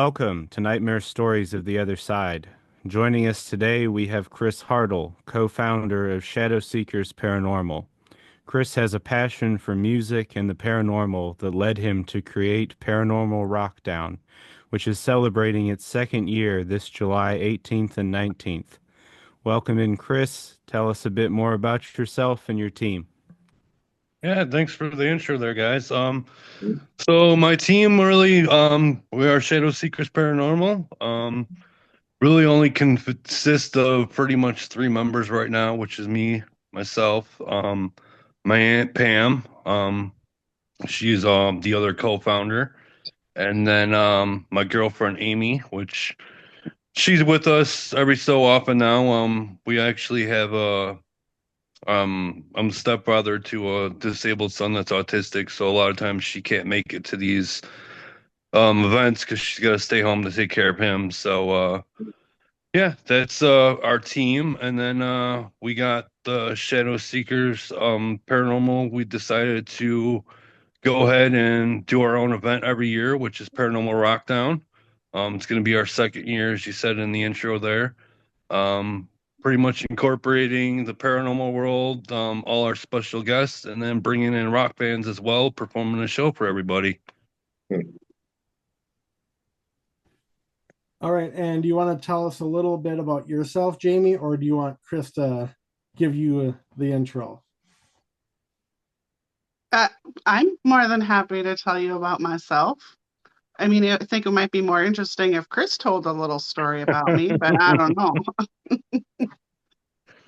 welcome to Nightmare Stories of the Other Side. Joining us today, we have Chris Hartle, co-founder of Shadow Seekers Paranormal. Chris has a passion for music and the paranormal that led him to create Paranormal Rockdown, which is celebrating its second year this July 18th and 19th. Welcome in, Chris. Tell us a bit more about yourself and your team. Yeah, thanks for the intro there, guys. So my team really, we are Shadow Seekers Paranormal. Really only consist of pretty much three members right now, which is me, myself, my aunt Pam, she's the other co-founder, and then my girlfriend Amy, which she's with us every so often now. We actually have I'm a stepfather to a disabled son that's autistic, so a lot of times she can't make it to these events because she's got to stay home to take care of him. So yeah, that's our team, and then we got the Shadow Seekers Paranormal. We decided to go ahead and do our own event every year, which is Paranormal Rockdown. It's going to be our second year, as you said in the intro there. Um, Pretty much incorporating the paranormal world, all our special guests, and then bringing in rock bands as well, performing a show for everybody. All right, and do you want to tell us a little bit about yourself, Jamie, or do you want Chris to give you the intro? Uh, I'm more than happy to tell you about myself. I mean, I think it might be more interesting if Chris told a little story about me, but I don't know.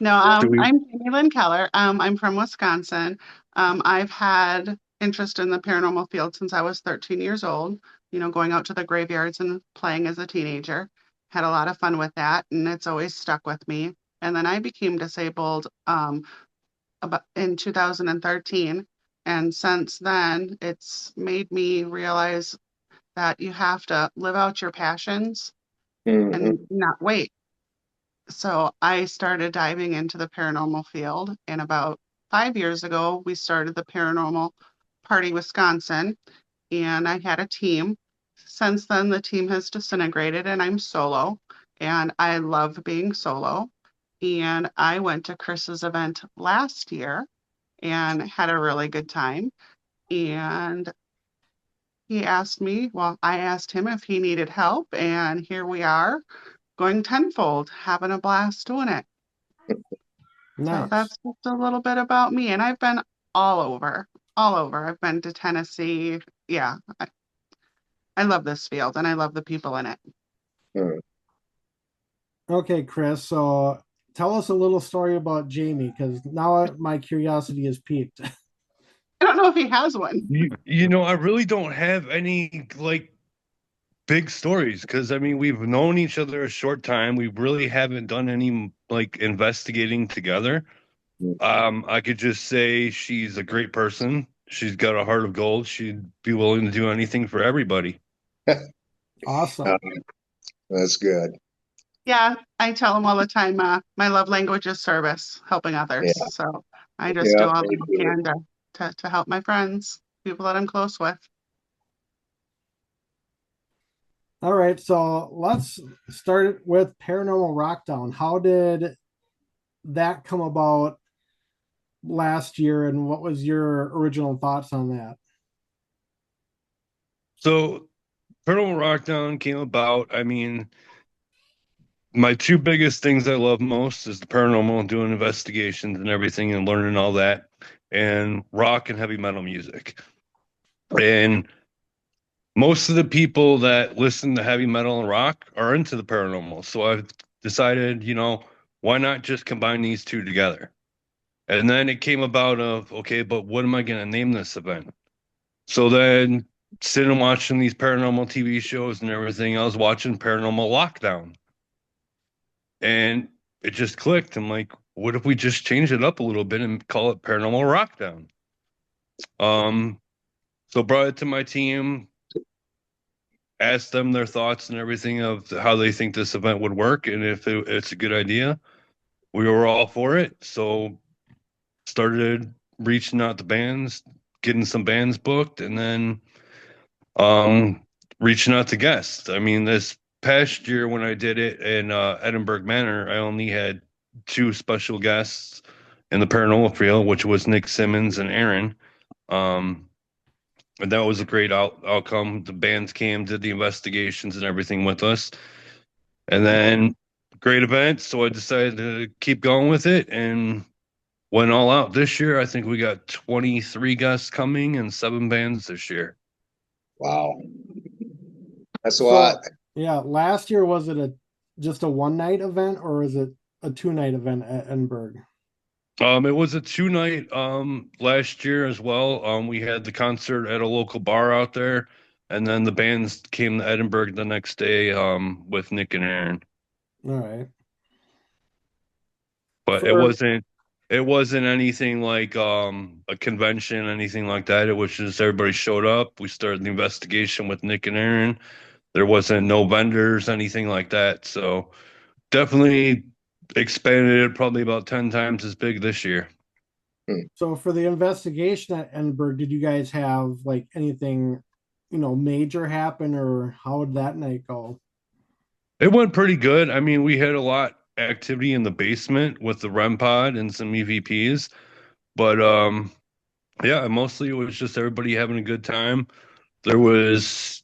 No, Do we? I'm JamieLynn Keller. I'm from Wisconsin. I've had interest in the paranormal field since I was 13 years old, going out to the graveyards and playing as a teenager. Had a lot of fun with that, and it's always stuck with me. And then I became disabled about in 2013. And since then, it's made me realize that you have to live out your passions and Mhm. not wait. So I started diving into the paranormal field. And about 5 years ago, we started the Paranormal Party Wisconsin, and I had a team. Since then, the team has disintegrated, and I'm solo. And I love being solo. And I went to Chris's event last year and had a really good time. And he asked me, well, I asked him if he needed help, and here we are going tenfold, having a blast doing it. So Nice. that's just a little bit about me. And I've been all over, all over. I've been to Tennessee. Yeah, I love this field and I love the people in it. Hmm. Okay, Chris. So tell us a little story about Jamie, because now my curiosity is piqued. I don't know if he has one. I really don't have any like big stories because I mean we've known each other a short time. We really haven't done any like investigating together. I could just say she's a great person. She's got a heart of gold. She'd be willing to do anything for everybody. Awesome. That's good. Yeah, I tell him all the time, my love language is service, helping others. Yeah, So I just do yeah, all me that I too. can to help my friends, people that I'm close with. All right, so let's start with Paranormal Rockdown. How did that come about last year, and what was your original thoughts on that? So Paranormal Rockdown came about. I mean, my two biggest things I love most is the paranormal, doing investigations and everything and learning all that, and rock and heavy metal music. And most of the people that listen to heavy metal and rock are into the paranormal. So I've decided, why not just combine these two together? And then it came about of, okay, but what am I going to name this event? So then sitting and watching these paranormal TV shows and everything, I was watching Paranormal Lockdown. And it just clicked. I'm like, what if we just change it up a little bit and call it Paranormal Rockdown? Um, so brought it to my team, asked them their thoughts and everything of how they think this event would work and if it's a good idea. We were all for it. So started reaching out to bands, getting some bands booked, and then um reaching out to guests. I mean, this past year when I did it in Edinburgh Manor, I only had two special guests in the paranormal field, which was Nick Simmons and Aaron. Um, and that was a great outcome. The bands came, did the investigations and everything with us. And then great event. So I decided to keep going with it and went all out this year. I think we got 23 guests coming and seven bands this year. Wow. That's a So, lot. yeah, last year was it just a one night event or is it a 2 night event at Edinburgh? It was a 2 night last year as well. We had the concert at a local bar out there, and then the bands came to Edinburgh the next day with Nick and Aaron. All right. But it For wasn't anything like a convention, anything like that. It was just everybody showed up. We started the investigation with Nick and Aaron. There wasn't no vendors, anything like that. So definitely expanded it probably about 10 times as big this year. So for the investigation at Edinburgh, did you guys have like anything, major happen, or how did that night go? It went pretty good. I mean, we had a lot activity in the basement with the REM pod and some EVPs, but yeah, mostly it was just everybody having a good time. There was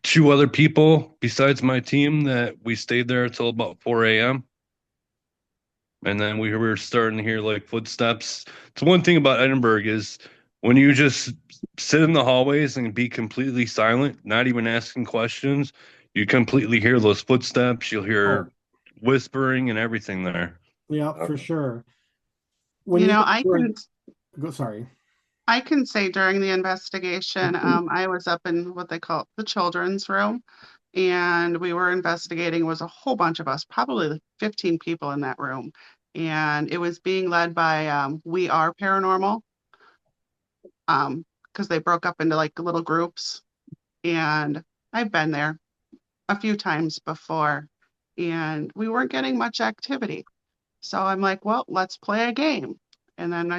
two other people besides my team that we stayed there until about 4 a.m. And then we were starting to hear like footsteps. It's one thing about Edinburgh is when you just sit in the hallways and be completely silent, not even asking questions, you completely hear those footsteps. You'll Oh, hear whispering and everything there. yeah, for sure. When You you know, guys were go, sorry. I can say during the investigation, I was up in what they call the children's room, and we were investigating. It was a whole bunch of us, probably like 15 people in that room, and it was being led by We Are Paranormal, because they broke up into like little groups, and I've been there a few times before, and we weren't getting much activity. So I'm like, well, let's play a game. And then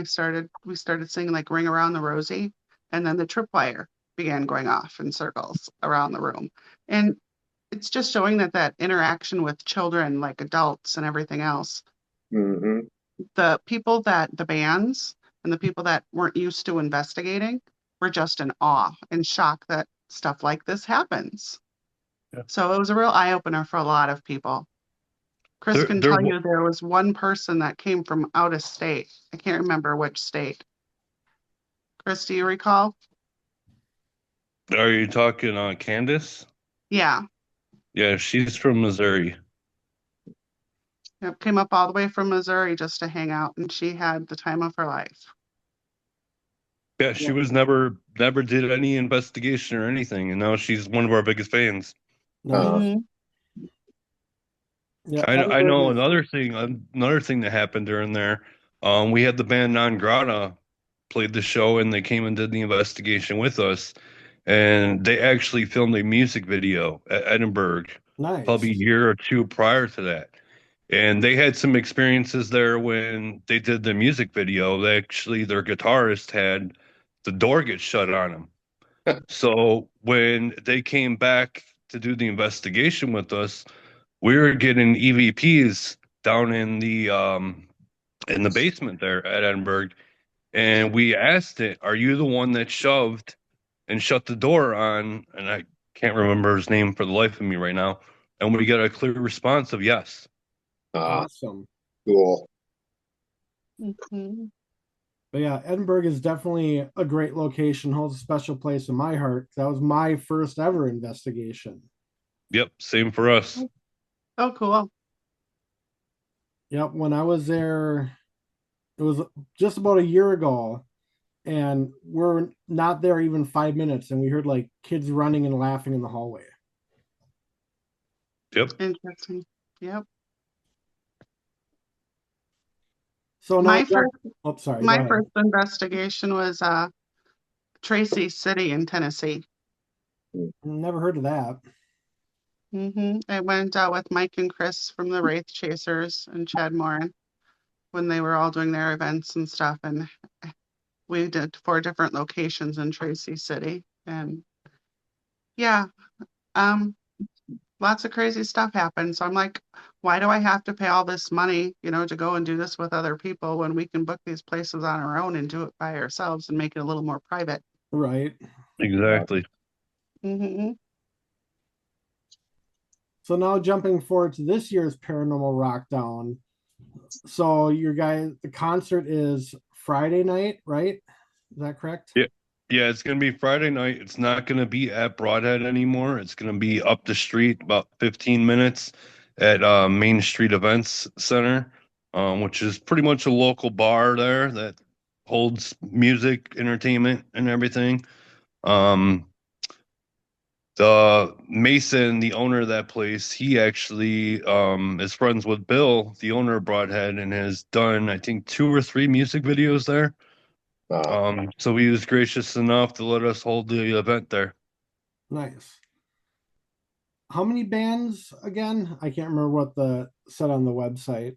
we started singing like Ring Around the Rosie. And then the tripwire began going off in circles around the room. And it's just showing that interaction with children, like adults and everything else, Mm-hmm. the bands and the people that weren't used to investigating were just in awe and shock that stuff like this happens. Yeah. So it was a real eye opener for a lot of people. Chris There, can there, tell you there was one person that came from out of state. I can't remember which state. Chris, do you recall? are you talking Candace? Yeah. Yeah, she's from Missouri. Yep, came up all the way from Missouri just to hang out, and she had the time of her life. Yeah, she was never did any investigation or anything, and now she's one of our biggest fans. Nice. Mhm. Yeah, I Edinburgh know is another thing that happened during there. We had the band Non Grata played the show, and they came and did the investigation with us, and they actually filmed a music video at Edinburgh, nice. probably a year or two prior to that. And they had some experiences there when they did the music video. They actually, their guitarist had the door get shut on him. So when they came back to do the investigation with us, we were getting EVPs down in the basement there at Edinburgh, and we asked it, "Are you the one that shoved and shut the door on?" And I can't remember his name for the life of me right now. And we got a clear response of yes. Awesome. Cool. Mhm. But yeah, Edinburgh is definitely a great location, holds a special place in my heart. That was my first ever investigation. Yep, same for us. Oh, cool. Yep, when I was there, it was just about a year ago, and we're not there even 5 minutes, and we heard like kids running and laughing in the hallway. Yep. Interesting. Yep. So now, My first oh, sorry, go my ahead. first investigation was Tracy City in Tennessee. Never heard of that. I went out with Mike and Chris from the Wraith Chasers and Chad Morin when they were all doing their events and stuff, and we did 4 different locations in Tracy City. And Yeah. Um, Lots of crazy stuff happens. So I'm like, why do I have to pay all this money, to go and do this with other people when we can book these places on our own and do it by ourselves and make it a little more private? Right. Exactly. Hmm. So now jumping forward to this year's Paranormal Rockdown. So the concert is Friday night, right? Is that correct? Yeah. Yeah, it's gonna be Friday night. It's not gonna be at Broadhead anymore. It's gonna be up the street about 15 minutes at Main Street Events Center, which is pretty much a local bar there that holds music, entertainment, and everything. Um, the Mason, the owner of that place, he actually is friends with Bill, the owner of Broadhead, and has done, I think, 2 or 3 music videos there. So he was gracious enough to let us hold the event there. Nice. How many bands again? I can't remember what the said on the website.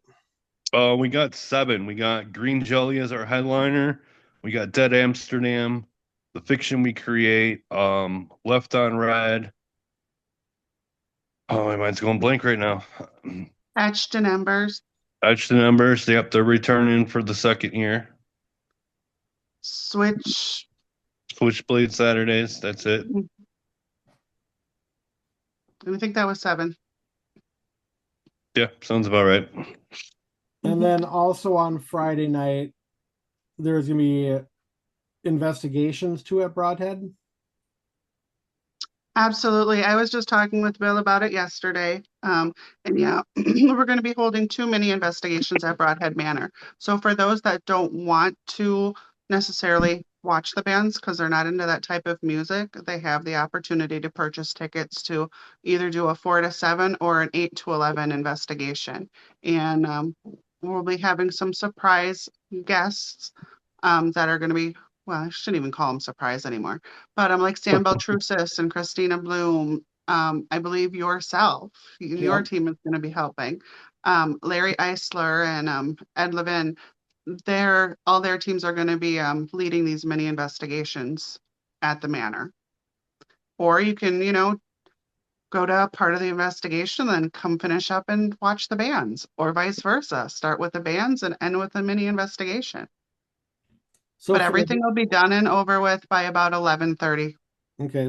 We got 7. We got Green Jelly as our headliner. We got Dead Amsterdam, The Fiction We Create, Left on Red. Oh, my mind's going blank right now. Etched in Embers, Edge the Numbers. Yep, they're returning for the second year. Switch. Switchblade Saturdays. That's it. I think that was 7. Yeah, sounds about right. And Mhm. then also on Friday night, there's gonna be investigations too at Broadhead. Absolutely. I was just talking with Bill about it yesterday. And yeah, we're going to be holding 2 mini investigations at Broadhead Manor. So for those that don't want to necessarily watch the bands because they're not into that type of music, they have the opportunity to purchase tickets to either do a 4 to 7 or an 8 to 11 investigation. And we'll be having some surprise guests that are going to be, well, I shouldn't even call them surprise anymore, but I'm like Sam Beltrusis and Christina Bloom. I believe yourself, your Yep. team is going to be helping. Larry Eisler and Ed Levin, all their teams are going to be leading these mini investigations at the manor. Or you can, go to a part of the investigation, then come finish up and watch the bands, or vice versa. Start with the bands and end with the mini investigation. So But for everything will be done and over with by about 11:30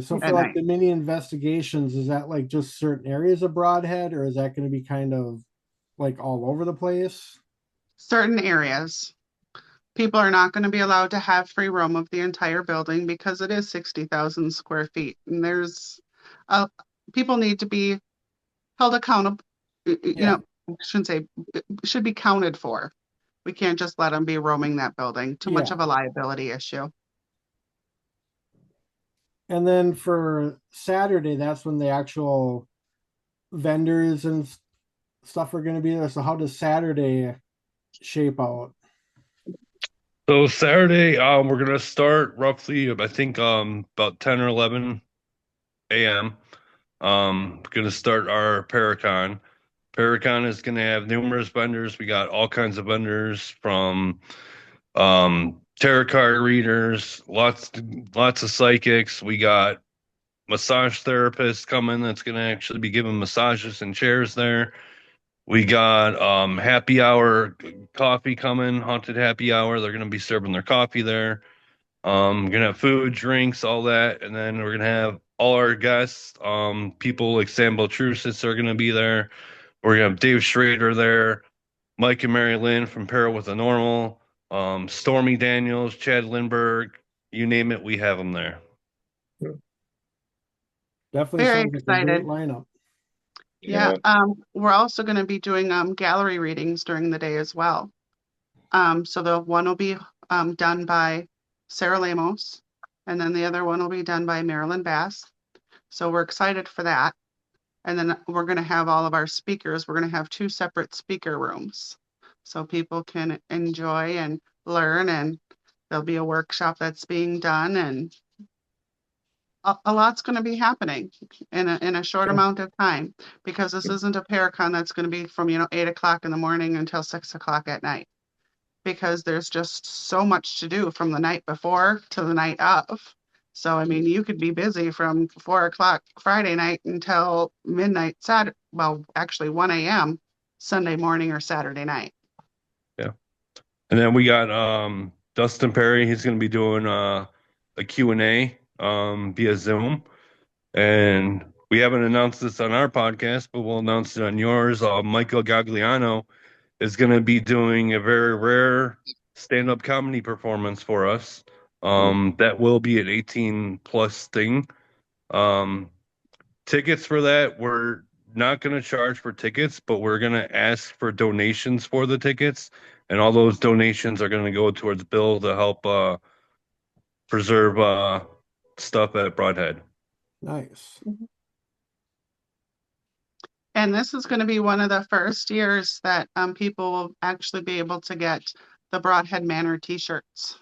so for at like night. the mini investigations, is that like just certain areas of Broadhead, or is that going to be kind of like all over the place? Certain areas. People are not going to be allowed to have free roam of the entire building because it is 60,000 square feet. And uh, people need to be held accountable. Yeah. I shouldn't say, should be counted for. We can't just let them be roaming that building. Too much Yeah. of a liability issue. And then for Saturday, that's when the actual vendors and stuff are going to be there. So how does Saturday shape out? So Saturday, we're gonna start roughly, I think, about 10 or 11 a.m. We're gonna start our Paracon. Paracon is gonna have numerous vendors. We got all kinds of vendors from tarot card readers, lots of psychics. We got massage therapists coming that's gonna actually be giving massages and chairs there. We got happy hour coffee coming, haunted happy hour. They're gonna be serving their coffee there. We're gonna have food, drinks, all that, and then we're gonna have all our guests, people like Sam Beltrusis are gonna be there. We're gonna have Dave Schrader there, Mike and Mary Lynn from Para with the Normal, Stormy Daniels, Chad Lindberg, you name it, we have them there. Definitely Very sounds like a great excited. lineup. Yeah, Yeah. we're also going to be doing gallery readings during the day as well. So the one will be done by Sarah Lamos, and then the other one will be done by Marilyn Bass. So we're excited for that. And then we're going to have all of our speakers. We're going to have 2 separate speaker rooms so people can enjoy and learn. And there'll be a workshop that's being done, and a lot's going to be happening in a short Okay. amount of time because this isn't a Paracon that's going to be from 8 o'clock in the morning until 6 o'clock at night, because there's just so much to do from the night before to the night of. So, I mean, you could be busy from 4 o'clock Friday night until midnight Saturday, well, actually 1 a.m. Sunday morning or Saturday night. Yeah. And then we got Dustin Perry. He's going to be doing a Q&A via Zoom. And we haven't announced this on our podcast, but we'll announce it on yours. Michael Gagliano is going to be doing a very rare stand-up comedy performance for us. That will be an 18 plus thing. Tickets for that, we're not going to charge for tickets, but we're going to ask for donations for the tickets, and all those donations are going to go towards Bill to help preserve stuff at Broadhead. Nice. And this is going to be one of the first years that people will actually be able to get the Broadhead Manor t-shirts.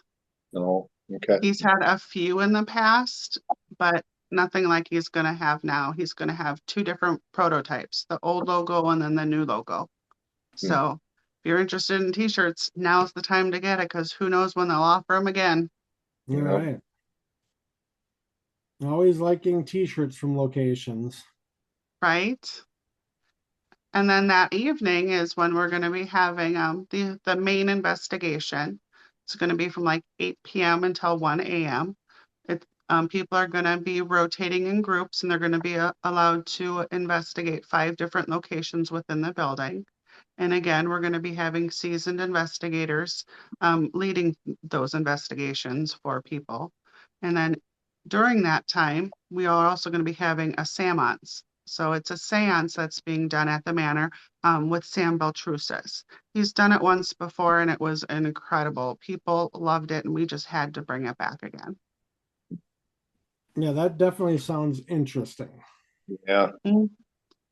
No. Okay. He's had a few in the past, but nothing like he's going to have now. He's going to have 2 different prototypes, the old logo and then the new logo. So if you're interested in t-shirts, now's the time to get it, because who knows when they'll offer them again, All right. Always liking t-shirts from locations. right? And then that evening is when we're going to be having the main investigation. It's going to be from like 8 p.m. until 1 a.m. People are going to be rotating in groups, and they're going to be allowed to investigate 5 different locations within the building. And again, we're going to be having seasoned investigators leading those investigations for people. And then during that time, we are also going to be having a seance. So it's a seance that's being done at the manor with Sam Beltrusis. He's done it once before, and it was incredible. People loved it, and we just had to bring it back again. Yeah, that definitely sounds interesting. Yeah.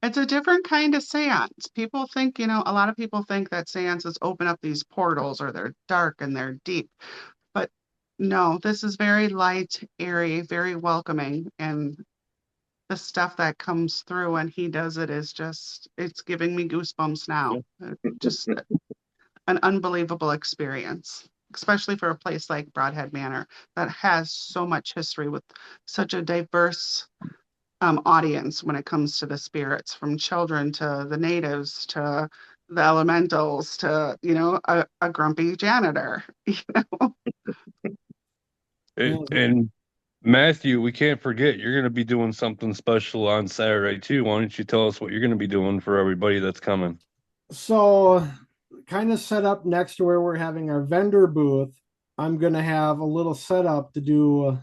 It's a different kind of seance. People think, a lot of people think that seances open up these portals, or they're dark and they're deep. But no, this is very light, airy, very welcoming. And the stuff that comes through when he does it is just, it's giving me goosebumps now. Just an unbelievable experience, especially for a place like Broadhead Manor that has so much history with such a diverse audience when it comes to the spirits, from children to the natives to the elementals to a grumpy janitor. And Matthew, we can't forget, you're going to be doing something special on Saturday too. Why don't you tell us what you're going to be doing for everybody that's coming? So, kind of set up next to where we're having our vendor booth, I'm going to have a little setup to do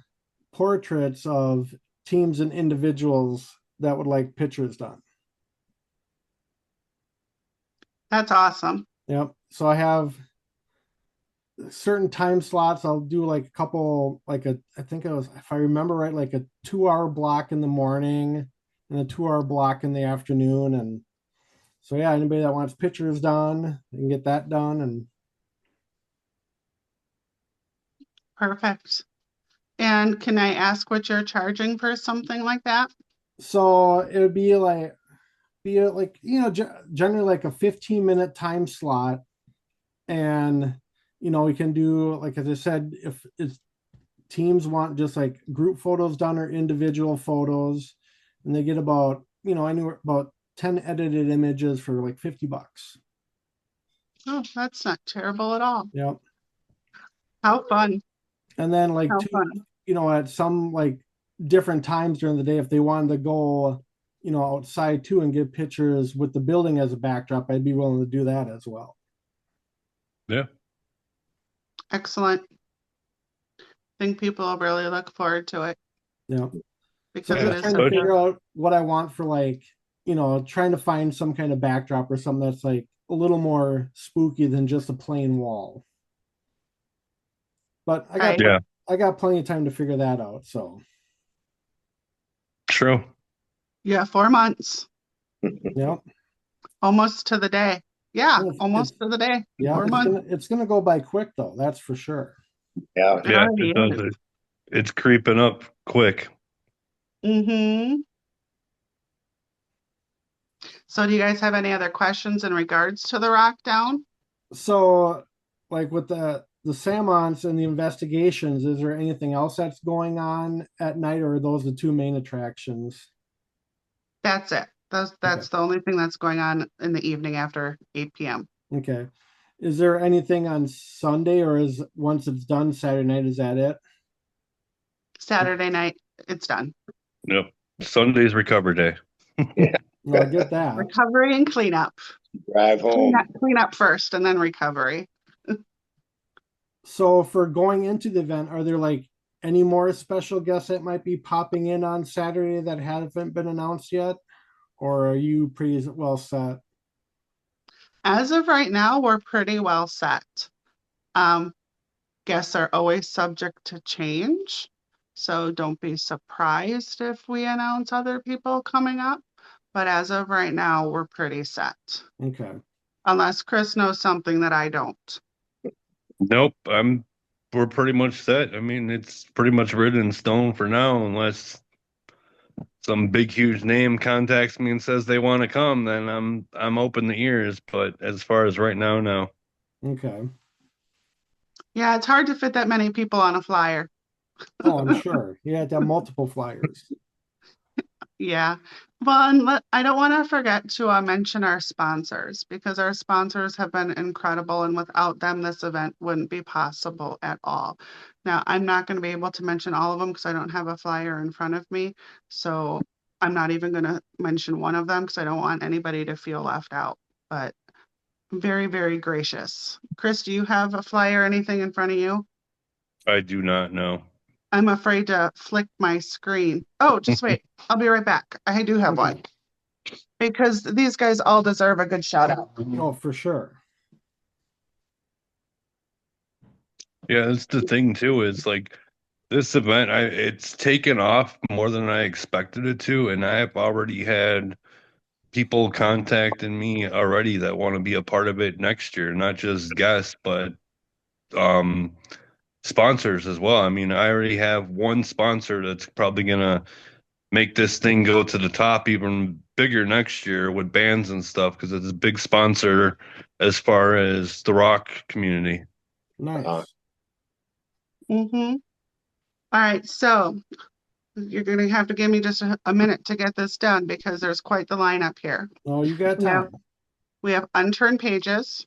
portraits of teams and individuals that would like pictures done. That's awesome. Yep. So I have certain time slots. I'll do like a couple, I think it was, if I remember right, like a 2-hour block in the morning and a 2-hour block in the afternoon. And so, yeah, anybody that wants pictures done, they can get that done. And Perfect. And can I ask what you're charging for something like that? so it would be like, generally like a 15-minute time slot. And, we can do, like, as I said, if it's teams want just like group photos done or individual photos, and they get about, anywhere about 10 edited images for like $50. Oh, that's not terrible at all. Yep. How fun. And then like How fun. at some like different times during the day, if they wanted to go, outside too and get pictures with the building as a backdrop, I'd be willing to do that as well. Yeah. Excellent. I think people will really look forward to it. Yeah. Because So I'm it just is trying to figure out what I want for, like, trying to find some kind of backdrop or something that's like a little more spooky than just a plain wall. But I got plenty of time to figure that out. So True. Yeah, 4 months. Yep. Almost to the day. Yeah, Well, almost to the day. Yeah, 4 months. it's gonna go by quick though, that's for sure. Yeah. Yeah, already it does. is. It's creeping up quick. Mm-hmm. So do you guys have any other questions in regards to the Rockdown? So, like with the the Samonts and the investigations, is there anything else that's going on at night, or are those the two main attractions? That's it. That's Okay. the only thing that's going on in the evening after 8 p.m. Okay. Is there anything on Sunday, or is once it's done Saturday night, is that it? Saturday night, it's done. Yep. Sunday's recover day. No, I get that. Recovery and cleanup. Drive home. Clean up first and then recovery. So for going into the event, are there like any more special guests that might be popping in on Saturday that haven't been announced yet? Or are you pretty well set? As of right now, we're pretty well set. Guests are always subject to change, so don't be surprised if we announce other people coming up. But as of right now, we're pretty set. Okay. Unless Chris knows something that I don't. Nope. We're pretty much set. I mean, it's pretty much written in stone for now, unless some big huge name contacts me and says they want to come, then I'm open to ears. But as far as right now, no. Okay. Yeah, it's hard to fit that many people on a flyer. Oh, I'm sure. You had to have multiple flyers. Yeah. Well, and I don't want to forget to mention our sponsors, because our sponsors have been incredible, and without them, this event wouldn't be possible at all. Now, I'm not going to be able to mention all of them because I don't have a flyer in front of me. So I'm not even going to mention one of them because I don't want anybody to feel left out. But very, very gracious. Chris, do you have a flyer or anything in front of you? I do not know. I'm afraid to flick my screen. Oh, just wait. I'll be right back. I do have one. Because these guys all deserve a good shout out. Oh, for sure. Yeah, that's the thing too, is like this event, it's taken off more than I expected it to, and I have already had people contacting me already that want to be a part of it next year, not just guests, but um sponsors as well. I mean, I already have one sponsor that's probably gonna make this thing go to the top even bigger next year with bands and stuff because it's a big sponsor as far as the rock community. Nice. Mm-hmm. All right, so you're going to have to give me just a minute to get this done because there's quite the lineup here. Oh, you got We have, time. we have Unturned Pages.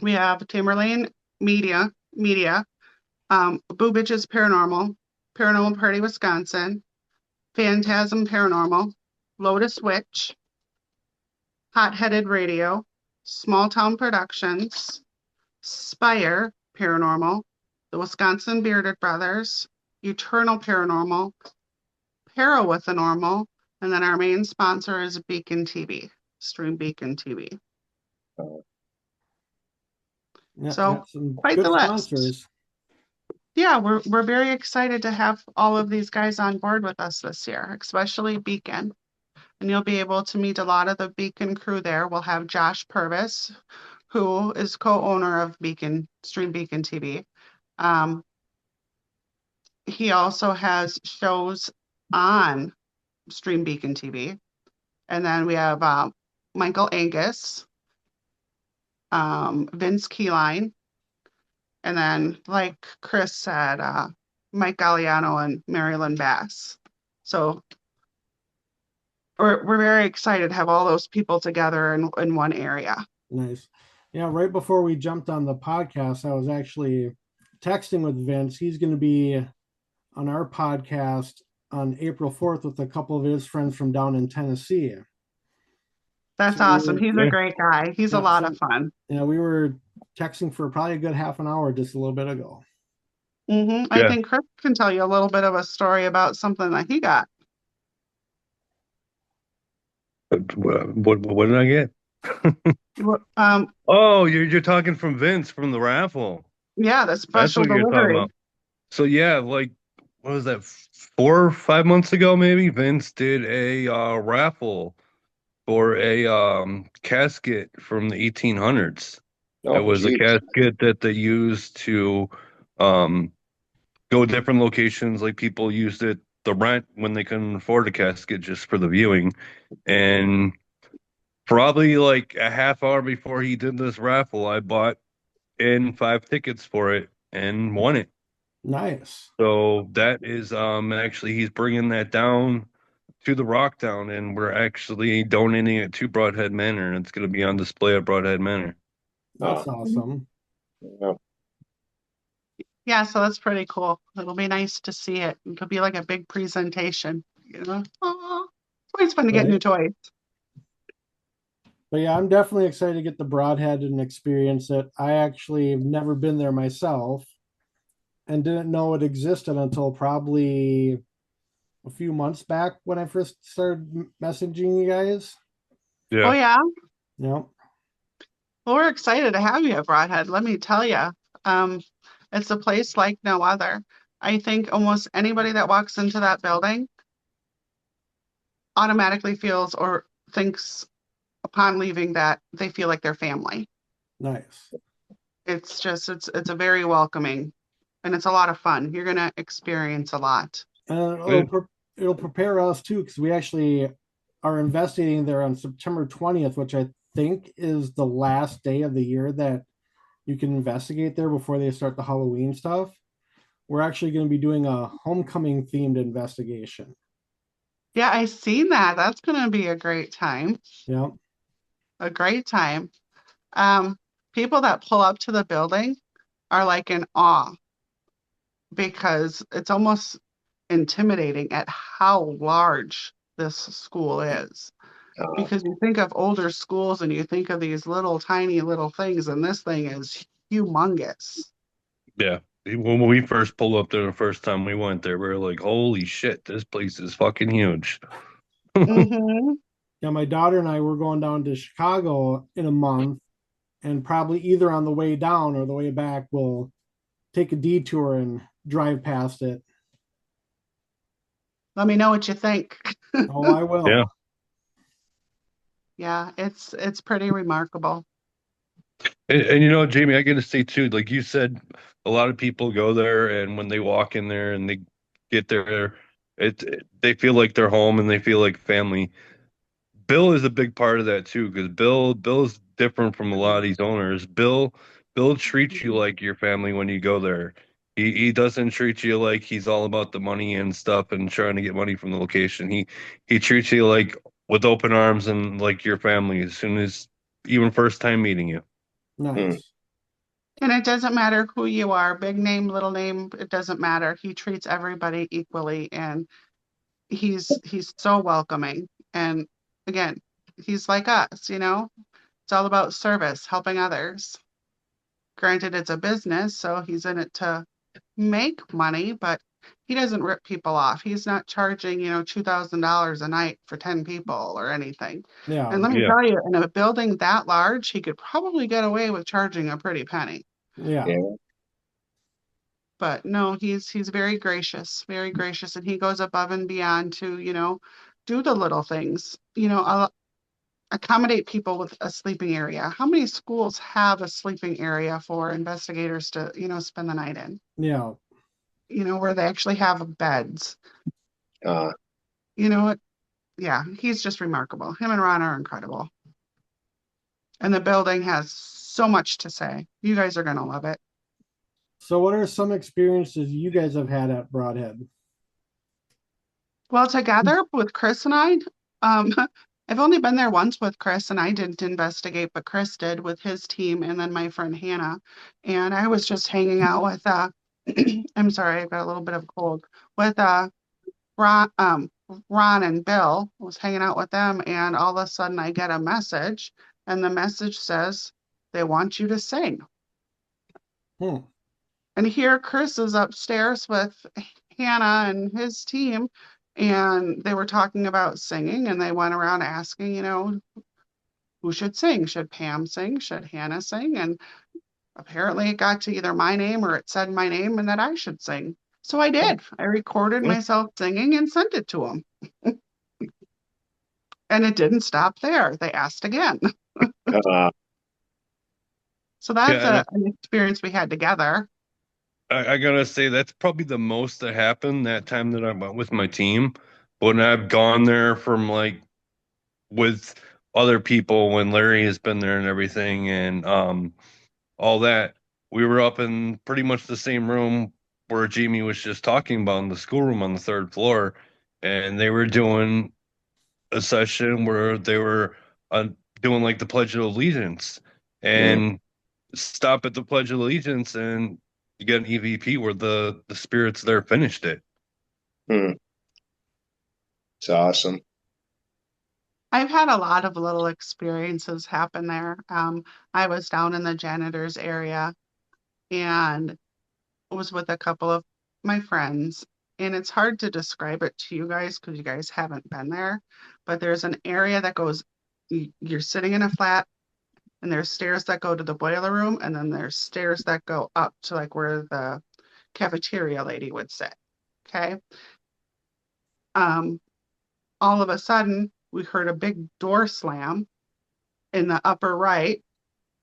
We have Tamerlane Media, Boo Bitches Paranormal, Paranormal Party Wisconsin, Phantasm Paranormal, Lotus Witch, Hot Headed Radio, Small Town Productions, Spire Paranormal, the Wisconsin Bearded Brothers, Eternal Paranormal, Para with the Normal, and then our main sponsor is Beacon TV, Stream Beacon TV. Yeah, So got some quite good the list. sponsors. Yeah, we're very excited to have all of these guys on board with us this year, especially Beacon. And you'll be able to meet a lot of the Beacon crew there. We'll have Josh Purvis, who is co-owner of Beacon, Stream Beacon TV. He also has shows on Stream Beacon TV. And then we have Michael Angus, Vince Keyline, and then, like Chris said, Mike Galliano and Marilyn Bass. So we're very excited to have all those people together in one area. Nice. Yeah, right before we jumped on the podcast, I was actually texting with Vince. He's going to be on our podcast on April 4th with a couple of his friends from down in Tennessee. That's So awesome. He's a great guy. He's a lot of fun. Yeah, we were texting for probably a good half an hour just a little bit ago. Mm-hmm. I think Chris can tell you a little bit of a story about something that he got. What did I get? Oh, you're talking from Vince from the raffle. Yeah, the special That's what you're talking about. So yeah, like what was that, 4 or 5 months ago maybe? Vince did a raffle for a casket from the 1800s. Oh, it was geez. a casket that they used to go different locations. Like people used it to rent when they couldn't afford a casket just for the viewing. And probably like a half hour before he did this raffle, I bought in 5 tickets for it and won it. Nice. So that is actually he's bringing that down to the Rockdown, and we're actually donating it to Broadhead Manor, and it's going to be on display at Broadhead Manor. That's awesome. Yeah. Yeah, so that's pretty cool. It'll be nice to see it. It'll be like a big presentation, you know. Oh, it's always fun to get new Right. toys. But yeah, I'm definitely excited to get the Broadhead and experience it. I actually have never been there myself and didn't know it existed until probably a few months back when I first started messaging you guys. Oh Yeah. yeah. Yep. Well, we're excited to have you at Broadhead. Let me tell you, um, it's a place like no other. I think almost anybody that walks into that building automatically feels or thinks upon leaving that they feel like their family. Nice. It's just it's a very welcoming and it's a lot of fun. You're gonna experience a lot. And It- it'll prepare us too because we actually are investigating there on September 20th, which I think is the last day of the year that you can investigate there before they start the Halloween stuff. We're actually going to be doing a homecoming themed investigation. Yeah, I seen that. That's gonna be a great time. Yep. A great time. Um, People that pull up to the building are like in awe because it's almost intimidating at how large this school is. Because you think of older schools and you think of these little tiny little things, and this thing is humongous. yeah. When we first pulled up there the first time we went there, we were like, holy shit, this place is fucking huge. Hmm. Yeah, my daughter and I were going down to Chicago in a month, and probably either on the way down or the way back, we'll take a detour and drive past it. Let me know what you think. Oh, I Yeah. will. Yeah, it's pretty remarkable. And you know, Jamie, I gotta say too, like you said, a lot of people go there and when they walk in there and they get there, they feel like they're home and they feel like family. Bill is a big part of that too, because Bill's different from a lot of these owners. Bill treats you like your family when you go there. He doesn't treat you like he's all about the money and stuff and trying to get money from the location. He treats you like with open arms and like your family as soon as even first time meeting you. Mm. Nice. And it doesn't matter who you are, big name, little name, it doesn't matter. He treats everybody equally and he's so welcoming. And again, he's like us, you know? It's all about service, helping others. Granted, it's a business, so he's in it to make money, but he doesn't rip people off. He's not charging, $2,000 a night for 10 people or anything. Yeah. And let me Yeah. tell you, in a building that large, he could probably get away with charging a pretty penny. Yeah. Yeah. But no, he's very gracious, and he goes above and beyond to, do the little things. Accommodate people with a sleeping area. How many schools have a sleeping area for investigators to, spend the night in? Yeah. Where they actually have beds. Uh, You know what? Yeah, he's just remarkable. Him and Ron are incredible. And the building has so much to say. You guys are gonna love it. So, what are some experiences you guys have had at Broadhead? Well, together with Chris and I, um, I've only been there once with Chris, and I didn't investigate, but Chris did with his team, and then my friend Hannah. And I was just hanging out with I'm sorry, I've got a little bit of a cold, with Ron and Bill. I was hanging out with them, and all of a sudden I get a message, and the message says they want you to sing. Hmm. And here Chris is upstairs with Hannah and his team, and they were talking about singing, and they went around asking, who should sing? Should Pam sing? Should Hannah sing? And apparently it got to either my name or it said my name and that I should sing. So I did. I recorded myself singing and sent it to them. And it didn't stop there. They asked again. uh, So that's Yeah, an experience we had together. I gotta say that's probably the most that happened that time that I went with my team. When I've gone there from like with other people when Larry has been there and everything and all that. we were up in pretty much the same room where Jamie was just talking about in the schoolroom on the third floor, and they were doing a session where they were uh, doing like the Pledge of Allegiance, Mm, and stop at the Pledge of Allegiance, and you get an EVP where the spirits there finished it. mm. It's awesome. I've had a lot of little experiences happen there. I was down in the janitor's area and was with a couple of my friends, and it's hard to describe it to you guys because you guys haven't been there, but there's an area that goes, you're sitting in a flat, and there's stairs that go to the boiler room, and then there's stairs that go up to like where the cafeteria lady would sit. Okay. Um, all of a sudden, we heard a big door slam in the upper right,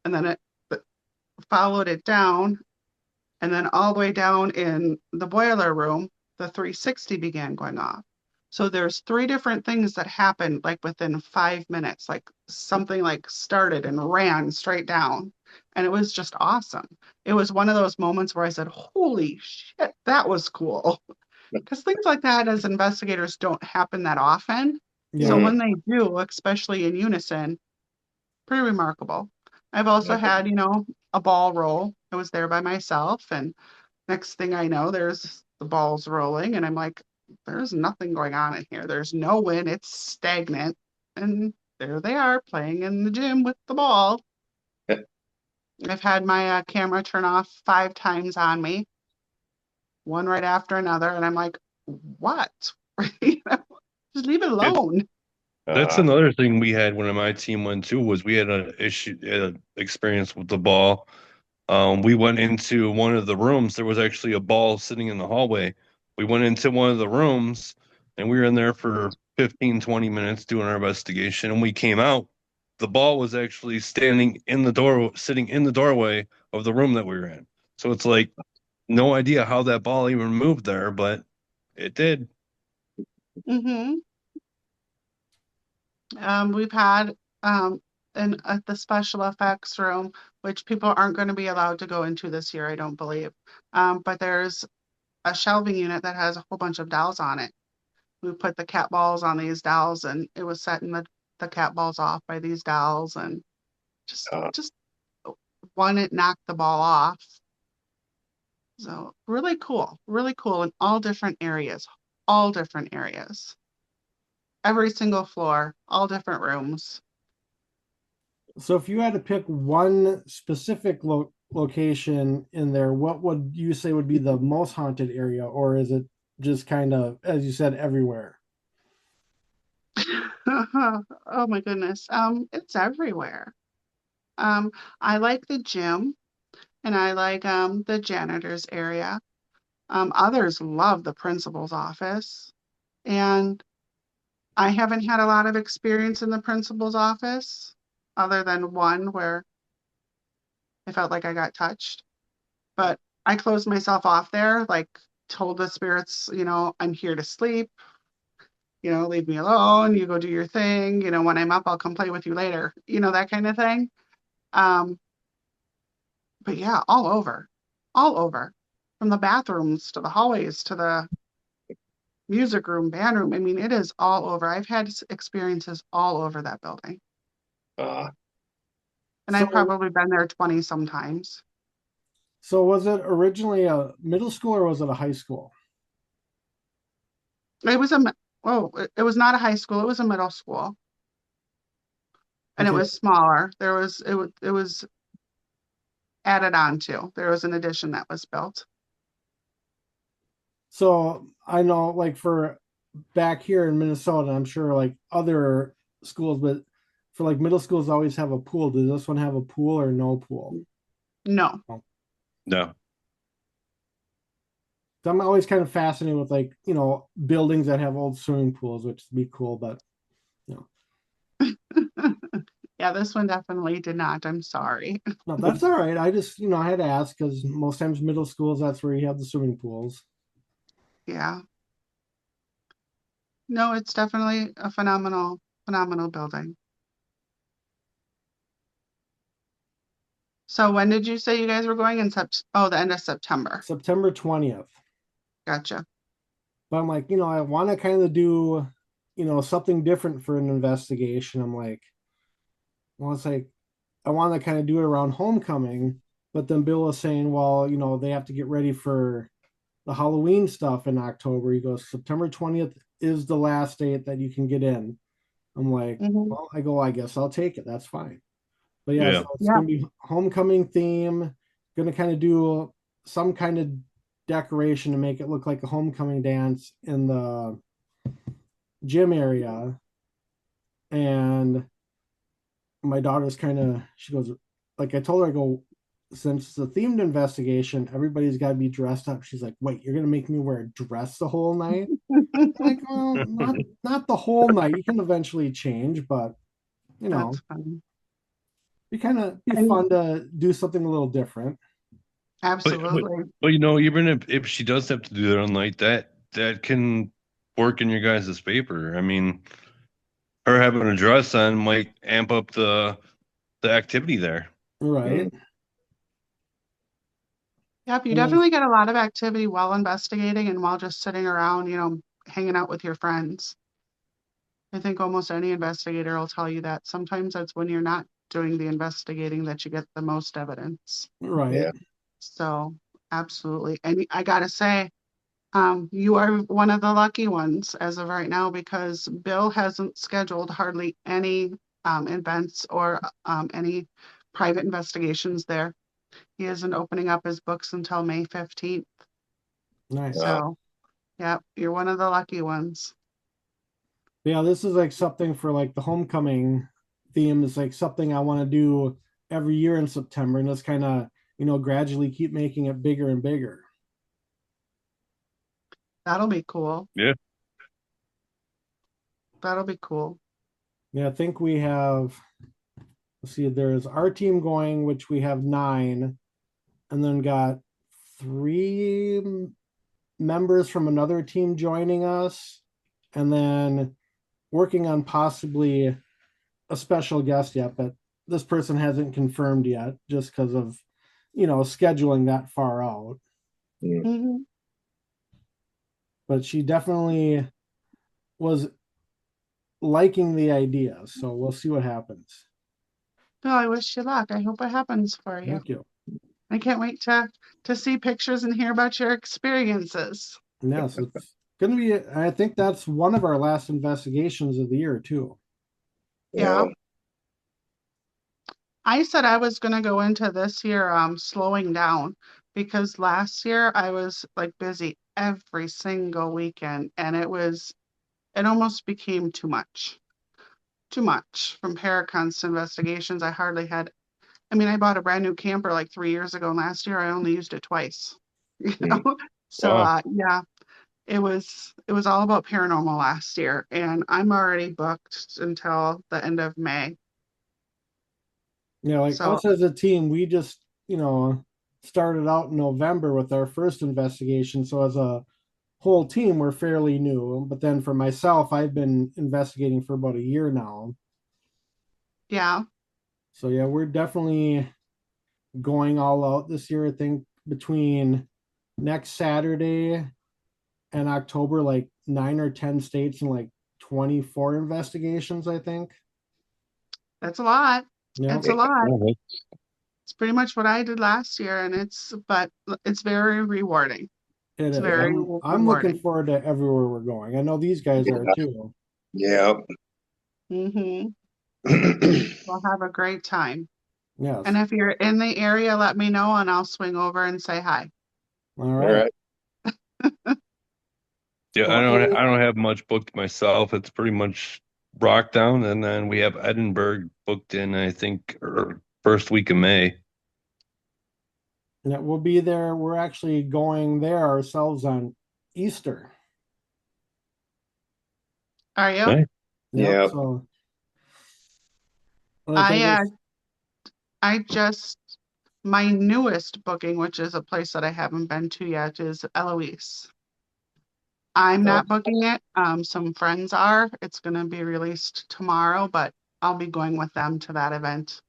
and then it followed it down, and then all the way down in the boiler room, the 360 began going off. So there's three different things that happened like within 5 minutes, like something like started and ran straight down. And it was just awesome. It was one of those moments where I said, holy shit, that was cool. Because things like that as investigators don't happen that often. So Yeah. when they do, especially in unison, pretty remarkable. I've also had, a ball roll. I was there by myself, and next thing I know, there's the balls rolling, and I'm like, there's nothing going on in here. There's no wind. It's stagnant. And there they are playing in the gym with the ball. I've had my camera turn off 5 times on me, one right after another, and I'm like, what? Just leave it It, alone. that's Uh, another thing we had when my team went too, was we had an experience with the ball. We went into one of the rooms. There was actually a ball sitting in the hallway. We went into one of the rooms, and we were in there for 15, 20 minutes doing our investigation. And we came out. The ball was actually standing in the door, sitting in the doorway of the room that we were in. So it's like, no idea how that ball even moved there, but it did. Mm-hmm. We've had in at the special effects room, which people aren't going to be allowed to go into this year, I don't believe. But there's a shelving unit that has a whole bunch of dolls on it. We put the cat balls on these dolls, and it was setting the cat balls off by these dolls, and just uh, just one it knocked the ball off. So really cool in all different areas, every single floor, all different rooms. So if you had to pick one specific location in there, what would you say would be the most haunted area, or is it just kind of, as you said, everywhere? Oh my goodness. It's everywhere. I like the gym, and I like the janitor's area. Others love the principal's office, and I haven't had a lot of experience in the principal's office other than one where I felt like I got touched. But I closed myself off there, like told the spirits, I'm here to sleep, leave me alone, you go do your thing, when I'm up, I'll come play with you later, that kind of thing. Um, but yeah, all over, from the bathrooms to the hallways to the music room, band room. I mean, it is all over. I've had experiences all over that building, uh, and I've So, probably been there 20 sometimes. so was it originally a middle school or was it a high school? It was it was not a high school. It was a middle school, and it Okay, was smaller. It was added on to. There was an addition that was built. so I know, like for back here in Minnesota, I'm sure like other schools, but for like middle schools always have a pool. Does this one have a pool or no pool? No. Oh. No. So I'm always kind of fascinated with like, buildings that have old swimming pools, which would be cool, but you know. Yeah, this one definitely did not. I'm sorry. No, that's all right. I just, I had to ask because most times middle schools, that's where you have the swimming pools. Yeah. No, it's definitely a phenomenal building. So when did you say you guys were going in the end of September? September 20th. Gotcha. But I'm like, I want to kind of do, something different for an investigation. I'm like, well, it's like, I want to kind of do it around homecoming. But then Bill was saying, well, they have to get ready for the Halloween stuff in October. He goes, September 20th is the last date that you can get in. I'm like, Hmm. well, I guess I'll take it. That's fine. But yeah, Yeah. so it's Yeah. gonna be homecoming theme. Gonna kind of do some kind of decoration to make it look like a homecoming dance in the gym area. And my daughter's she goes, like I told her, I go, since it's a themed investigation, everybody's got to be dressed up. She's like, wait, you're gonna make me wear a dress the whole night? I'm like, well, not the whole night. You can eventually change, but That's fun. be fun to do something a little different. But Absolutely. even if she does have to do that all night, that can work in your guys' favor. I mean, her having a dress on might amp up the activity there. Right. Yep, you And then definitely get a lot of activity while investigating and while just sitting around, hanging out with your friends. I think almost any investigator will tell you that sometimes that's when you're not doing the investigating that you get the most evidence. right. Yeah. So, absolutely. And I gotta say, you are one of the lucky ones as of right now because Bill hasn't scheduled hardly any events or any private investigations there. He isn't opening up his books until May 15th. Nice. So, yeah, you're one of the lucky ones. Yeah, this is like something for like the homecoming theme is like something I want to do every year in September and just kind of, gradually keep making it bigger and bigger. That'll be cool. Yeah. That'll be cool. Yeah, I think we have, let's see, there's our team going, which we have 9, and then got 3 members from another team joining us, and then working on possibly a special guest yet, but this person hasn't confirmed yet just because of, scheduling that far out. Mm. Hmm. But she definitely was liking the idea. So we'll see what happens. Bill, I wish you luck. I hope it happens for you. Thank you. I can't wait to see pictures and hear about your experiences. Yes, it's going to be, I think that's one of our last investigations of the year, too. Yeah. Yeah. I said I was going to go into this year slowing down because last year I was like busy every single weekend and it almost became too much. Too much from Paracon's investigations. I bought a brand new camper like 3 years ago, and last year I only used it twice. You know? So Wow. yeah, it was all about paranormal last year, and I'm already booked until the end of May. Like So us as a team, we just, started out in November with our first investigation. So as a whole team, we're fairly new. But then for myself, I've been investigating for about a year now. yeah, So yeah, we're definitely going all out this year. I think between next Saturday and October, like 9 or 10 states and like 24 investigations, I think. that's a lot. Yeah, It's a lot. Yeah, It's pretty much what I did last year, and it's very rewarding. it It's is. very I'm looking rewarding. forward to everywhere we're going. I know these guys are too. Yeah. Hmm. Yeah. We'll have a great time. Yes. And if you're in the area, let me know, and I'll swing over and say hi. All All right. right. Yeah, Well, I don't have much booked myself. It's pretty much Rockdown, and then we have Edinburgh booked in, I think, first week of May. yeah, we'll be there. We're actually going there ourselves on Easter. Are you? Nice. Yep. Yeah. So like I I uh, guess, I just my newest booking, which is a place that I haven't been to yet, is Eloise. I'm Oh, not booking it. Some friends are. It's going to be released tomorrow, but I'll be going with them to that event.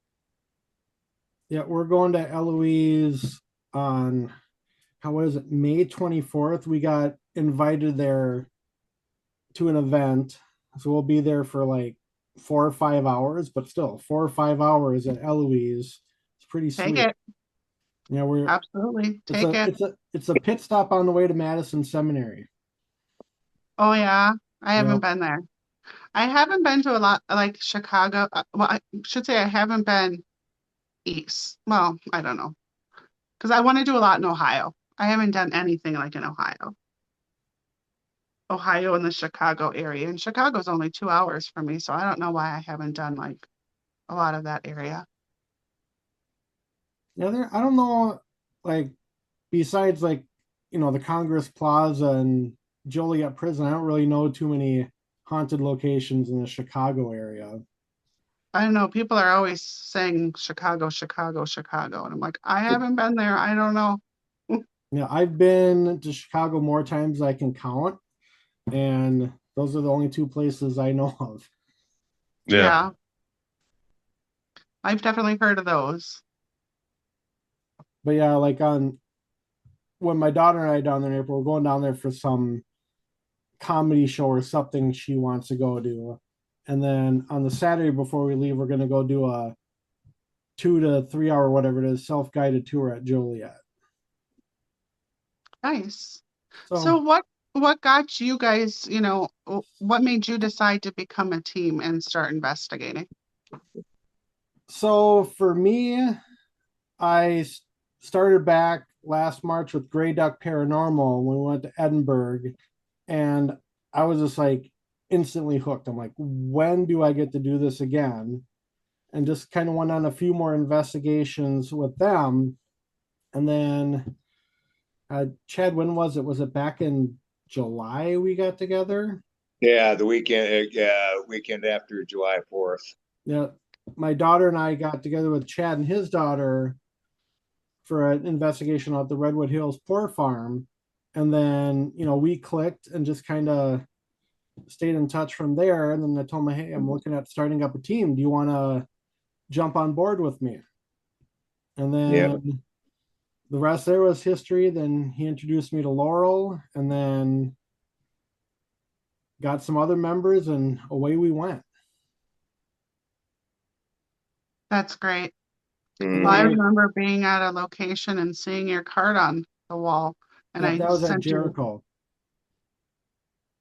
Yeah, we're going to Eloise on how is it, May 24th. We got invited there to an event. So we'll be there for like 4 or 5 hours, but still 4 or 5 hours at Eloise. It's pretty Take sweet. it. Yeah, we're Absolutely. it's Take a it. it's a it's a pit stop on the way to Madison Seminary. Oh yeah. I haven't Yep. been there. I haven't been to a lot like Chicago. Well, I should say I haven't been east. Well, I don't know. Because I want to do a lot in Ohio. I haven't done anything like in Ohio. Ohio and the Chicago area. And Chicago's only 2 hours from me, so I don't know why I haven't done like a lot of that area. Yeah, I don't know, like besides like the Congress Plaza and Joliet Prison, I don't really know too many haunted locations in the Chicago area. I don't know. People are always saying Chicago, Chicago, Chicago. And I'm like, I But haven't been there. I don't know. yeah, I've been to Chicago more times than I can count, and those are the only two places I know of. Yeah. Yeah, I've definitely heard of those. But yeah, like on when my daughter and I down there in April, we're going down there for some comedy show or something she wants to go to. And then on the Saturday before we leave, we're gonna go do a 2 to 3 hour, whatever it is, self-guided tour at Joliet. Nice. So So what got you guys, what made you decide to become a team and start investigating? so for me, I started back last March with Grey Duck Paranormal when we went to Edinburgh, and I was just like instantly hooked. I'm like, when do I get to do this again? And just kind of went on a few more investigations with them. And then Chad, when was it? Was it back in July we got together? Yeah, the weekend after July 4th. Yeah, my daughter and I got together with Chad and his daughter for an investigation at the Redwood Hills Poor Farm. And then, we clicked and just kind of stayed in touch from there. And then I told him, hey, I'm looking at starting up a team. Do you want to jump on board with me? And Yeah. then the rest there was history. Then he introduced me to Laurel and then got some other members, and away we went. That's great. And Well, then I Mhm. remember being at a location and seeing your card on the wall, and yep, I that was at sent you. Jericho.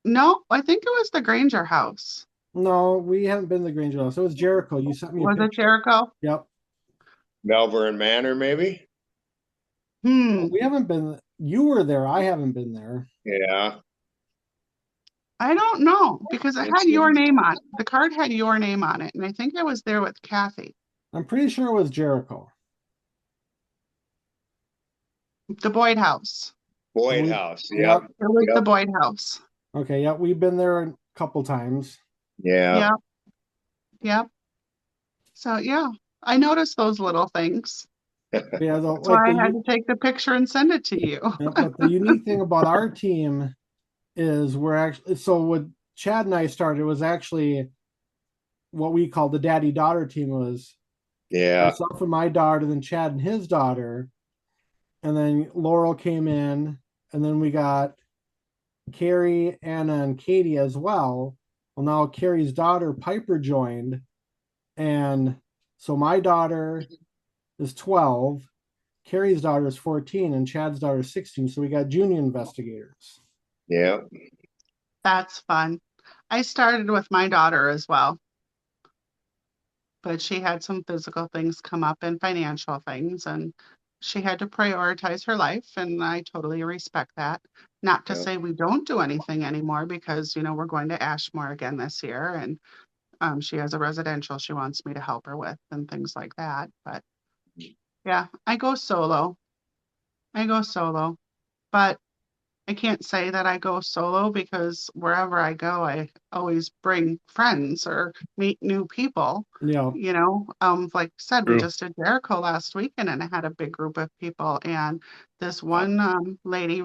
No, I think it was the Granger house. No, we haven't been to the Granger House. It was Jericho. You sent me a Was it picture. Jericho? Yep. Melbourne Manor, maybe? Hmm. We haven't been. You were there. I haven't been there. Yeah. I don't know because it Let's had your see. name on it. The card had your name on it, and I think I was there with Kathy. I'm pretty sure it was Jericho. The Boyd house. And Boyd we, House. Yep. yep. It was the Yep. Boyd house. Okay. Yep. We've been there a couple times. Yeah. Yep. Yep. So yeah, I noticed those little things. But yeah. That's why I had to take the picture and send it to you. But the unique thing about our team is we're actually, so what Chad and I started was actually what we call the daddy daughter team. Was Yeah. myself and my daughter, then Chad and his daughter, and then Laurel came in, and then we got Carrie, Anna, and Katie as well. Well, now Carrie's daughter Piper joined, and so my daughter is 12, Carrie's daughter is 14, and Chad's daughter is 16. So we got junior investigators. Yeah. That's fun. I started with my daughter as well, but she had some physical things come up and financial things, and she had to prioritize her life, and I totally respect that. Not to Yeah. say we don't do anything anymore because, we're going to Ashmore again this year, and she has a residential she wants me to help her with and things like that. But yeah, I go solo. I go solo. But I can't say that I go solo because wherever I go, I always bring friends or meet new people. Yeah. Like I said, we True. just did Jericho last weekend and I had a big group of people. And this one lady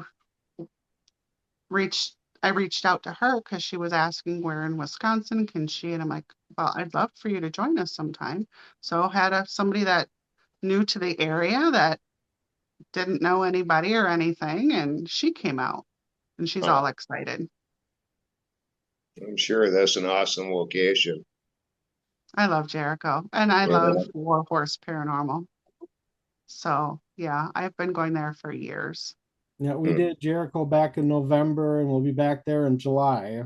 I reached out to her because she was asking where in Wisconsin can she, and I'm like, well, I'd love for you to join us sometime. So had somebody that new to the area that didn't know anybody or anything, and she came out and she's all excited. I'm sure that's an awesome location. I love Jericho and I love War Horse Paranormal. So yeah, I've been going there for years. Yeah, we did Jericho back in November, and we'll be back there in July.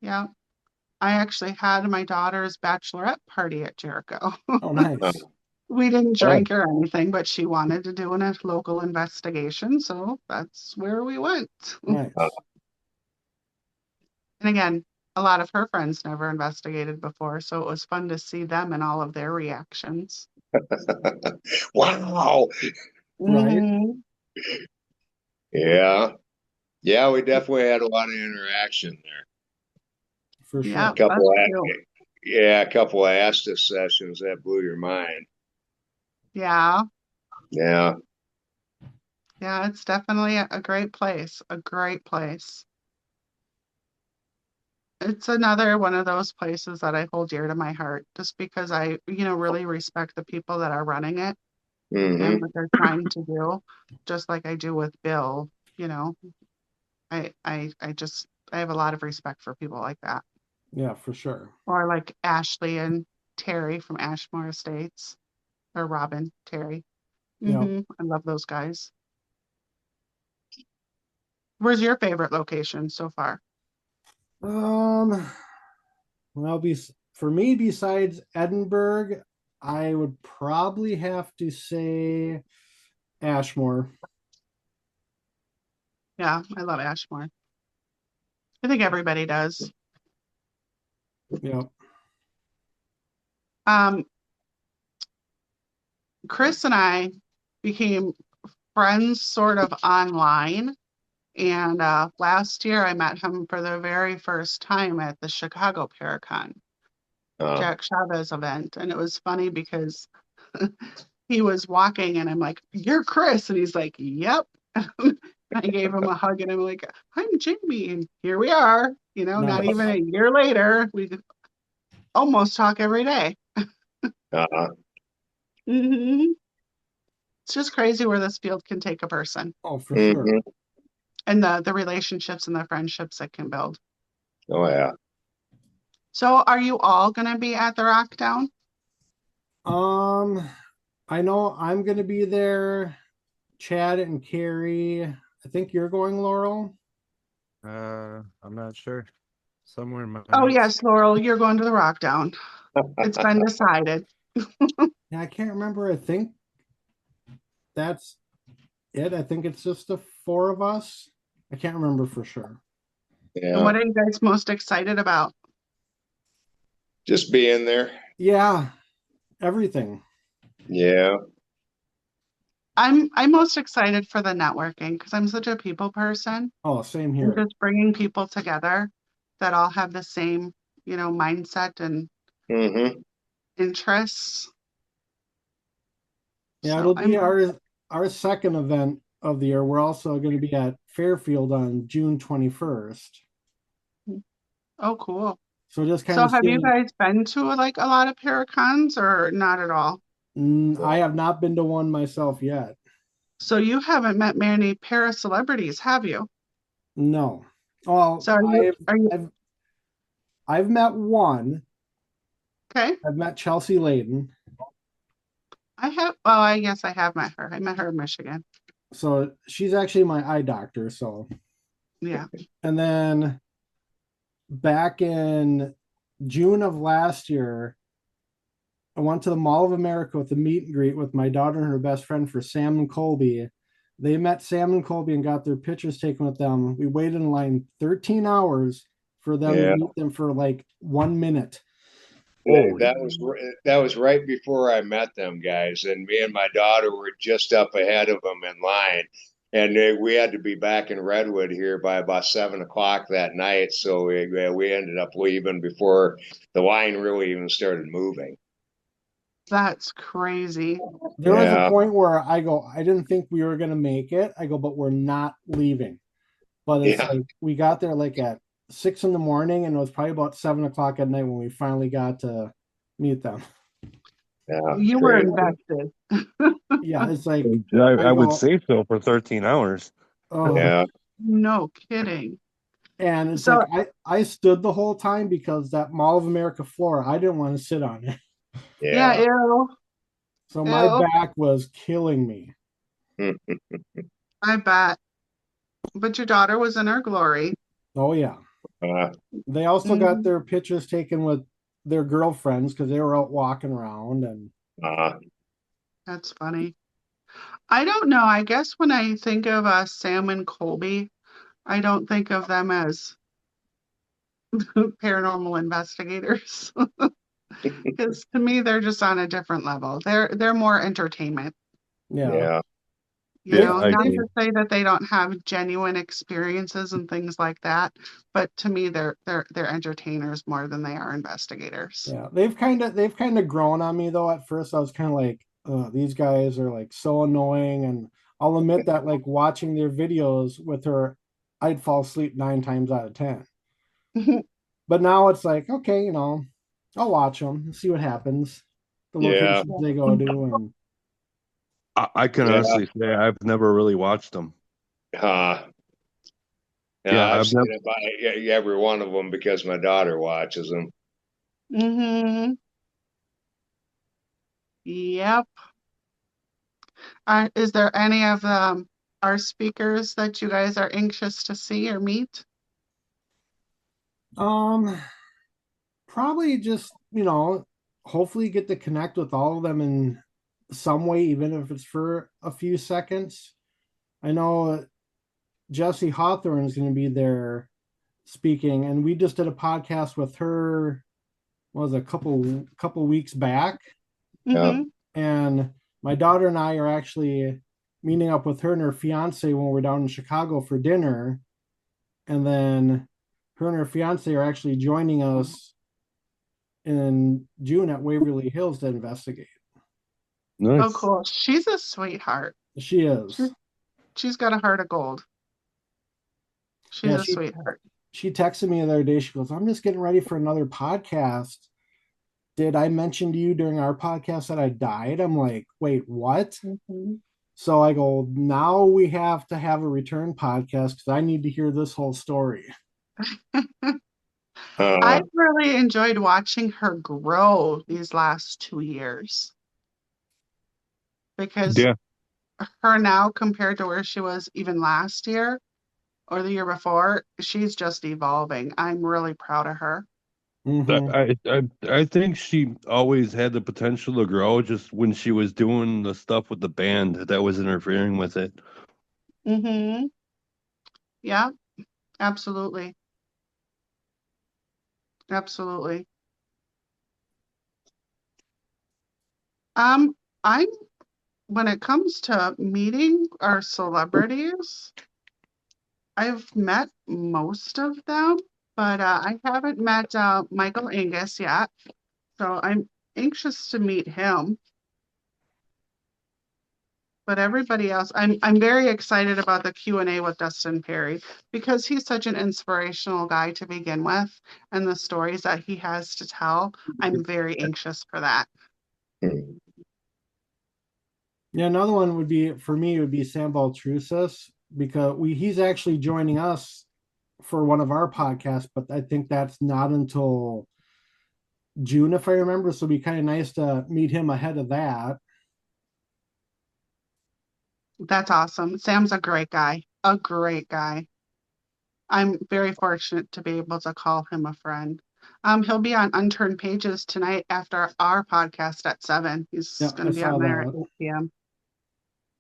Yeah. I actually had my daughter's bachelorette party at Jericho. Oh, nice. We didn't drink or anything, but she wanted to do a local investigation, so that's where we went. Nice. And again, a lot of her friends never investigated before, so it was fun to see them and all of their reactions. Wow. Right. Mhm. Yeah. Yeah, we definitely had a lot of interaction there. For sure. Yeah, A couple us of, too. yeah, a couple of Estes sessions that blew your mind. Yeah, Yeah. yeah, it's definitely a great place, a great place. It's another one of those places that I hold dear to my heart, just because I, really respect the people that are running it and Mm-hmm. what they're trying to do, just like I do with Bill. You know, I have a lot of respect for people like that, Yeah, for sure. or like Ashley and Terry from Ashmore Estates, or Robin Terry. Yeah. I love those guys. Where's your favorite location so far? Well, for me, besides Edinburgh, I would probably have to say Ashmore. Yeah, I love Ashmore. I think everybody does. Yeah. Um, Chris and I became friends sort of online. And last year I met him for the very first time at the Chicago Paracon, Jack Chavez event. And it was funny because he was walking and I'm like, "You're Chris." And he's like, "Yep." I gave him a hug and I'm like, "I'm Jamie." And here we are, not Nice. even a year later. We almost talk every day. Uh-huh. hmm It's just crazy where this field can take a person Oh, for sure. Mm-hmm. and the relationships and the friendships it can build. Oh, yeah. So are you all going to be at the Rockdown? I know I'm gonna be there. Chad and Carrie. I think you're going, Laurel. I'm not sure. Somewhere in my Oh, notes. yes, Laurel, you're going to the Rockdown. It's been decided. Yeah, I can't remember. I think that's it. I think it's just the four of us. I can't remember for sure. And Yeah. what are you guys most excited about? Just being there. Yeah, everything. Yeah. I'm most excited for the networking because I'm such a people person Oh, same and here. just bringing people together that all have the same, mindset and Mm-hmm. interests. Yeah, So it'll be our second event of the year. We're also going to be at Fairfield on June 21st. oh, cool. So just kind So of have you seeing. guys been to like a lot of Paracons or not at all? I have not been to one myself yet. So you haven't met many para celebrities, have you? No. Well, So are you I've met one. okay? I've met Chelsea Layden. Well, I guess I have met her. I met her in Michigan. So she's actually my eye doctor. So, Yeah. and then back in June of last year, I went to the Mall of America with a meet and greet with my daughter and her best friend for Sam and Colby. They met Sam and Colby and got their pictures taken with them. We waited in line 13 hours for them to meet them for like 1 minute. That was right before I met them guys, and me and my daughter were just up ahead of them in line, and we had to be back in Redwood here by about 7 o'clock that night. So we ended up leaving before the line really even started moving. That's crazy. There was a point where I didn't think we were going to make it. I go, but we're not leaving. But it's like we got there like at 6 a.m, and it was probably about 7 o'clock at night when we finally got to meet them. Yeah, You were crazy. invested. Yeah, it's like I would go, say so for 13 hours. oh, Yeah, No kidding. and it's So like I stood the whole time because that Mall of America floor, I didn't want to sit on it. yeah, yeah. ew, So my ew. back was killing me. I bet. But your daughter was in her glory. Oh yeah. Uh, They also got Mhm. their pictures taken with their girlfriends because they were out walking around and uh, That's funny. I don't know. I guess when I think of Sam and Colby, I don't think of them as paranormal investigators because to me they're just on a different level. They're more entertainment. yeah. yeah, You They've know, I not they've agree. to say that they don't have genuine experiences and things like that, but to me they're entertainers more than they are investigators. yeah, they've kind of grown on me though. At first I was kind of like, these guys are like so annoying, and I'll admit that like watching their videos with her, I'd fall asleep 9 times out of 10. But now it's like, okay, I'll watch them and see what happens, the yeah, locations they go to, and I can yeah. honestly say I've never really watched them. Uh, yeah, Yeah, I've I've seen never. about every one of them because my daughter watches them. Mm-hmm. Yep. Is there any of our speakers that you guys are anxious to see or meet? um, probably just hopefully get to connect with all of them in some way, even if it's for a few seconds. I know Jesse Hawthorne is going to be there speaking, and we just did a podcast with her. What was it, a couple weeks back, Yeah, Mm-hmm. and my daughter and I are actually meeting up with her and her fiance when we're down in Chicago for dinner, and then her and her fiance are actually joining us in June at Waverly Hills to investigate. Oh, Nice. cool. She's a sweetheart. She She's is. she's got a heart of gold. She's Yeah, a she sweetheart. she texted me the other day. She goes, "I'm just getting ready for another podcast. Did I mention to you during our podcast that I died?" I'm like, "Wait, what?" Mm-hmm. So I go, "Now we have to have a return podcast because I need to hear this whole story." uh, I've really enjoyed watching her grow these last 2 years because Yeah. her now compared to where she was even last year or the year before, she's just evolving. I'm really proud of her. Mm-hmm. I think she always had the potential to grow. Just when she was doing the stuff with the band, that was interfering with it. Mm-hmm. Yeah, absolutely. Absolutely. Um, I'm when it comes to meeting our celebrities, I've met most of them, but I haven't met Michael Angus yet. So I'm anxious to meet him. But everybody else, I'm very excited about the Q&A with Dustin Perry because he's such an inspirational guy to begin with, and the stories that he has to tell. I'm very anxious for that. Yeah, another one would be for me would be Sam Baltrusis because he's actually joining us for one of our podcasts, but I think that's not until June if I remember. So it'd be kind of nice to meet him ahead of that. That's awesome. Sam's a great guy, a great guy. I'm very fortunate to be able to call him a friend. He'll be on Unturned Pages tonight after our podcast at 7. He's Yeah, going I to be saw on there at that. 8 p.m.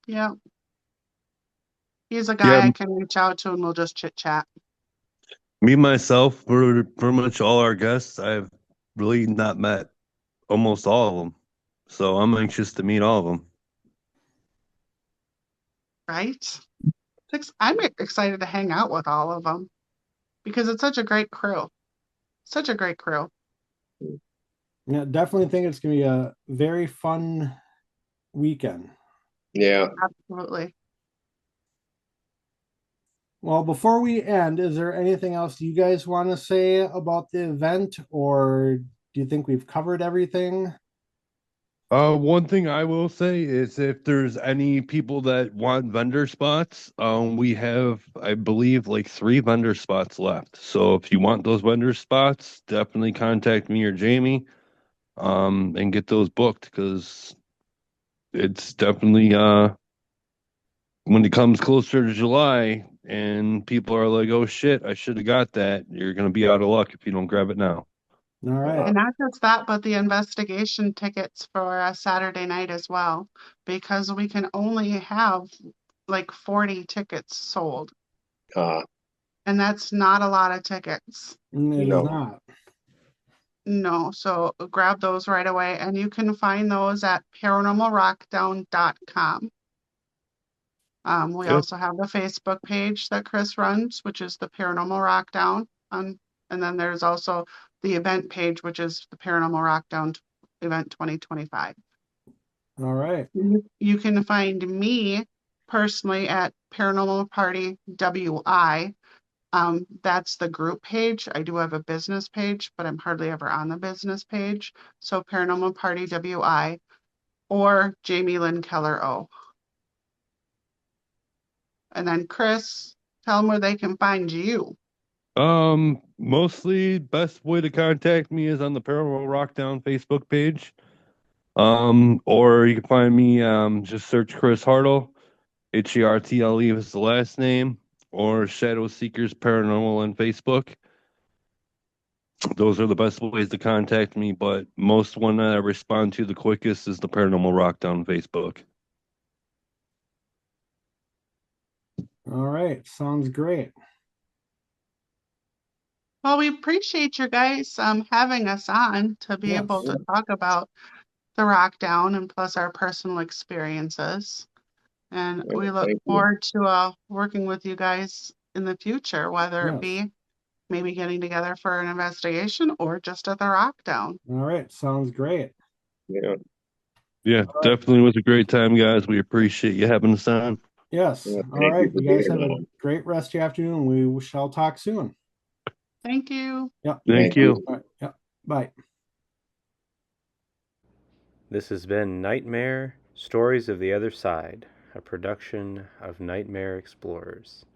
Yeah, he's a Yeah, guy I can reach out to and we'll just chit chat. me myself, for pretty much all our guests, I've really not met almost all of them. So I'm anxious to meet all of them. Right? I'm excited to hang out with all of them because it's such a great crew. Such a great crew. Yeah, definitely think it's gonna be a very fun weekend. yeah. Absolutely. Well, before we end, is there anything else you guys want to say about the event, or do you think we've covered everything? One thing I will say is if there's any people that want vendor spots, we have, I believe, like 3 vendor spots left. So if you want those vendor spots, definitely contact me or Jamie, and get those booked because it's definitely, when it comes closer to July and people are like, oh shit, I should have got that. You're going to be out of luck if you don't grab it now. All right. And not just that, but the investigation tickets for Saturday night as well, because we can only have like 40 tickets sold. Uh, And that's not a lot of tickets. It is No. not. No, so grab those right away. And you can find those at paranormalrockdown.com. We Yep. also have the Facebook page that Chris runs, which is the Paranormal Rockdown. And then there's also the event page, which is the Paranormal Rockdown Event 2025. All right. You can find me personally at Paranormal Party WI. That's the group page. I do have a business page, but I'm hardly ever on the business page. So Paranormal Party WI or JamieLynn Keller O. And then Chris, tell them where they can find you. Mostly best way to contact me is on the Paranormal Rockdown Facebook page. Or you can find me, just search Chris Hartle, Hertle is the last name, or Shadow Seekers Paranormal on Facebook. Those are the best ways to contact me, but most one that I respond to the quickest is the Paranormal Rockdown Facebook. All right. Sounds great. Well, we appreciate you guys having us on to be Yes. able to talk about the Rockdown and plus our personal experiences. And we look Thank you. forward to working with you guys in the future, whether it Yes. be maybe getting together for an investigation or just at the Rockdown. All right. Sounds great. Yeah. Yeah, definitely was a great time, guys. We appreciate you having us on. Yes. Yeah, All thank right. for You guys being have a on. great rest of your afternoon. We shall talk soon. Thank you. Yep. Thank you. All right. Yep. Bye. This has been Nightmare Stories of the Other Side, a production of Nightmare Explorers.